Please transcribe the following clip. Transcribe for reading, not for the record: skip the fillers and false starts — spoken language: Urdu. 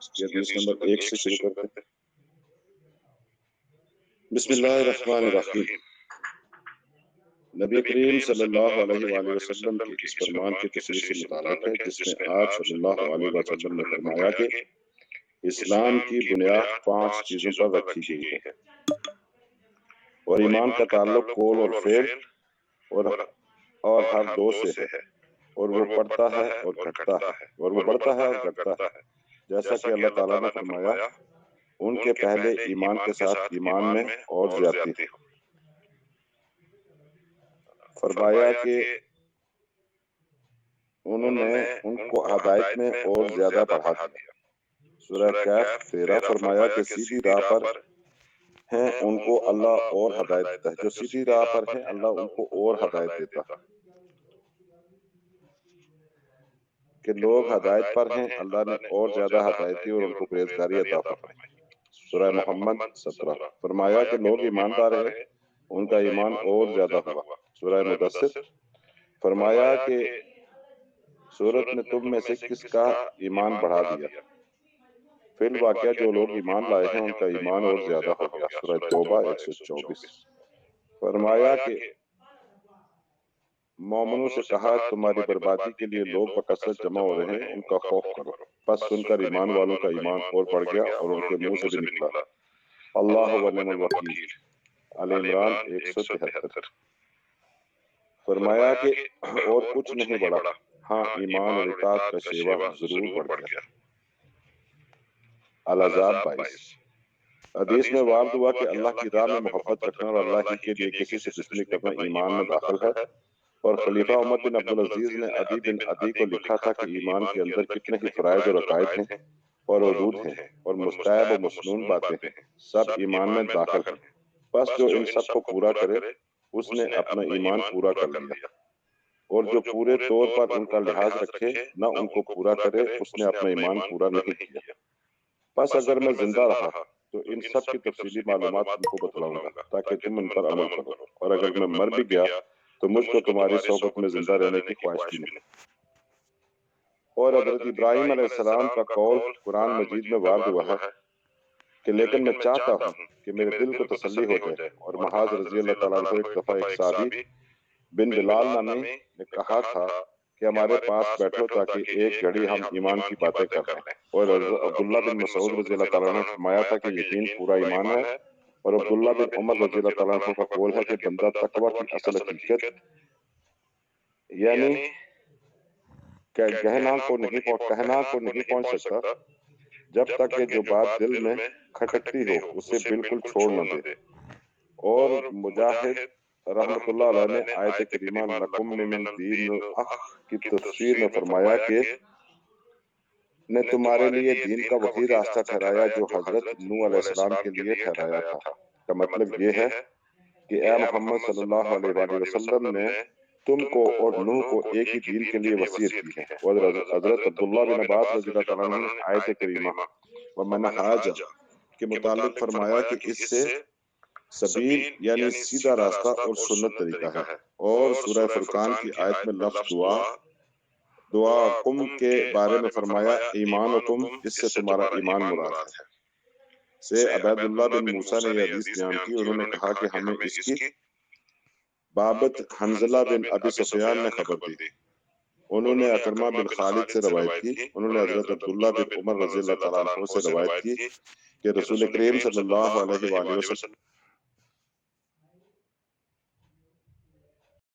یہ حدیث نمبر 1 سے شروع کرتے ہیں۔ بسم اللہ الرحمن الرحیم۔ نبی کریم صلی اللہ علیہ وآلہ وسلم کے اس فرمان کی تشریح سے متعلق ہے جس میں آپ صلی اللہ علیہ وسلم نے فرمایا کہ اسلام کی بنیاد 5 چیزوں پر رکھی گئی ہے، اور ایمان کا تعلق قول اور فعل اور ہر دو سے ہے، اور وہ بڑھتا ہے اور گھٹتا ہے، اور وہ بڑھتا ہے اور گھٹتا ہے، جیسا کہ اللہ تعالیٰ نے فرمایا ان کے پہلے ایمان کے ساتھ ایمان میں اور زیادتی ہو۔ فرمایا کہ انہوں نے ان کو ہدایت میں اور زیادہ بڑھا دیا۔ سورہ کہف 13۔ فرمایا کہ سیدھی راہ پر ہیں ان کو اللہ اور ہدایت دیتا ہے، جو سیدھی راہ پر ہیں اللہ ان کو اور ہدایت دیتا ہے۔ کہ لوگ ہدایت پر ہیں اللہ نے اور زیادہ ہدایت دی اور ان کو پرہیزگاری عطا فرمائی۔ سورہ محمد 17۔ فرمایا کہ لوگ ایماندار ہیں ان کا ایمان اور زیادہ ہوا۔ سورہ مدثر۔ فرمایا کہ سورت نے تم میں سے کس کا ایمان بڑھا دیا؟ فی الواقعہ جو لوگ ایمان لائے ہیں ان کا ایمان اور زیادہ ہو گیا۔ سورہ توبہ 124۔ فرمایا کہ مومنوں سے کہا تمہاری بربادی کے لیے لوگ بکثرت جمع ہو رہے ہیں، ان کا خوف کرو۔ پس سن کر ایمان والوں کا ایمان اور بڑھ گیا اور ان کے منہ سے بھی نکلا اللہ و نعم الوکیل۔ آل عمران 173۔ فرمایا کہ اور کچھ نہیں بڑھا، ہاں ایمان اور اطاعت کا شیوہ ضرور بڑھ گیا۔ الاحزاب 22۔ حدیث میں وارد ہوا کہ اللہ کی راہ میں محبت رکھنا اور اللہ ہی کے لیے کسی سے دشمنی کرنا ایمان میں داخل ہے، اور خلیفہ عمر بن عبدالعزیز نے عدی بن عدی کو لکھا تھا کہ ایمان کے اندر کتنے ہی فرائض اور عقائد ہیں اور حدود ہیں اور مستحب و مسنون باتیں ہیں، سب ایمان میں داخل ہیں، بس جو ان سب کو پورا کرے اس نے اپنا ایمان پورا کر لیا، اور جو پورے طور پر ان کا لحاظ رکھے نہ ان کو پورا کرے اس نے اپنا ایمان پورا نہیں کیا۔ بس اگر میں زندہ رہا تو ان سب کی تفصیلی معلومات تم کو بتلاؤں گا تاکہ تم ان پر عمل کرو، اور اگر میں مر بھی گیا تو مجھ کو تمہاری صحبت میں زندہ رہنے کی خواہش بھی نہیں۔ اور حضرت ابراہیم علیہ السلام کا قول قرآن مجید میں وارد ہوا ہے کہ لیکن میں چاہتا ہوں کہ میرے دل کو تسلی ہو جائے، اور محاذ رضی اللہ تعالیٰ عنہ ایک دفعہ ایک صحابی بن بلال نامی نے کہا تھا کہ ہمارے پاس بیٹھو تاکہ ایک گھڑی ہم ایمان کی باتیں کر لیں، اور عبداللہ بن مسعود رضی اللہ تعالیٰ عنہ نے فرمایا تھا کہ یقین پورا ایمان ہے، اور عبداللہ بن عمر رضی اللہ تعالیٰ عنہ کا قول ہے کہ بندہ تقویٰ کی اصل حقیقت یعنی کہنا کو نہیں پہنچ سکتا جب تک کہ جو بات دل میں کھٹکتی ہو اسے بالکل چھوڑ نہ دے۔ اور مجاہد رحمت اللہ علیہ نے آیت کریمہ لکم من الدین الاخ کی تفسیر میں فرمایا کہ نے تمہارے لیے دین کا وہی راستہ ٹھہرایا جو حضرت نوح علیہ السلام کے لیے ٹھہرایا تھا۔ کا مطلب یہ ہے کہ اے محمد صلی اللہ علیہ وآلہ وسلم نے تم کو اور نوح کو ایک ہی دین کے لیے وصیت کی ہے۔ اور حضرت عبداللہ بن عباس رضی اللہ تعالیٰ عنہ نے آیت کریمہ ومن حاج کے متعلق فرمایا کہ اس سے سبیل یعنی سیدھا راستہ اور سنت طریقہ ہے۔ اور سورہ فرقان کی آیت میں لفظ دعا قم کے بارے میں فرمایا ایمانکم، اس سے تمہارا ایمان مراد ہے۔ سے عبید اللہ بن موسیٰ نے یہ حدیث بیان کی، انہوں نے کہا کہ ہمیں اس کی بابت حنظلہ بن ابی سفیان نے خبر دی، انہوں نے اکرمہ بن خالد سے روایت کی، انہوں نے حضرت عبداللہ بن عمر رضی اللہ تعالیٰ عنہ سے روایت کی کہ رسول کریم صلی اللہ علیہ وآلہ وسلم